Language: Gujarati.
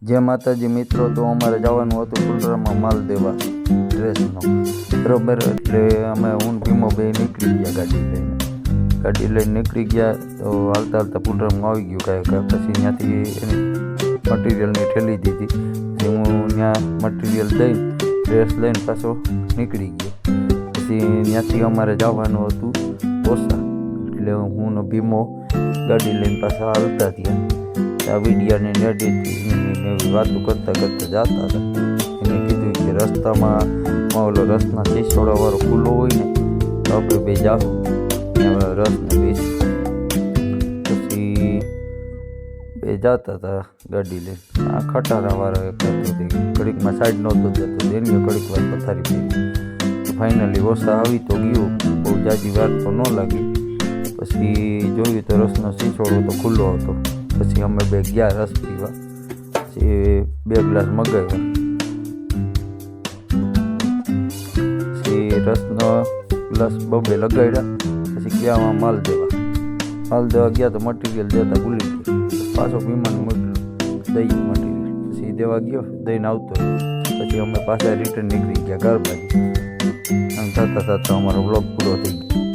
જય માતાજી મિત્રો, તો અમારે જવાનું હતું કુલરામાં માલ દેવા ડ્રેસનો, બરાબર. એટલે અમે હું ભીમો બે નીકળી ગયા ગાડી લઈને નીકળી ગયા. તો હાલતા હાલતા કુલરામાં આવી ગયું કાંઈ પછી ત્યાંથી એની મટીરિયલની ઠેલી દીધી. પછી હું ત્યાં મટીરિયલ દઈને ડ્રેસ લઈને પાછો નીકળી ગયો. પછી ત્યાંથી અમારે જવાનું હતું ઓસા. એટલે હું ને ભીમો ગાડી લઈને પાછા હાલતા ત્યાં આ વિડિયાને એડિટ વાતો કરતા જતા હતા. એને કીધું કે રસ્તામાં ઓલો રસના શીશોડાવાળો ખુલ્લો હોય ને તો આપણે બે જાઉં રસને બેસી. પછી બે જતા હતા ગાડી લઈને. આ ખટારાવાળો એક હતો, ઘડીકમાં સાઈડ નહોતો જતો, એની ઘડીક વાર પથારી પડી. ફાઇનલી ઓસા આવી તો ગયું, બહુ જાજી વાર તો ન લાગી. પછી જોયું તો રસનો શીશોડો તો ખુલ્લો હતો. પછી અમે બે ગયા રસ પીવા. પછી 2 ગ્લાસ મગાવ્યા. પછી રસનો ગ્લાસ 2 લગાડ્યા. પછી ગયા માલ દેવા ગયા તો મટીરિયલ દેતા ભૂલી ગયો. પાછો વિમાન મોકલું દઈએ મટીરિયલ. પછી દેવા ગયો, દઈને આવતો. પછી અમે પાછા રિટર્ન નીકળી ગયા ઘર બાજુ. આમ થતા અમારો બ્લોગ પૂરો થઈ ગયો.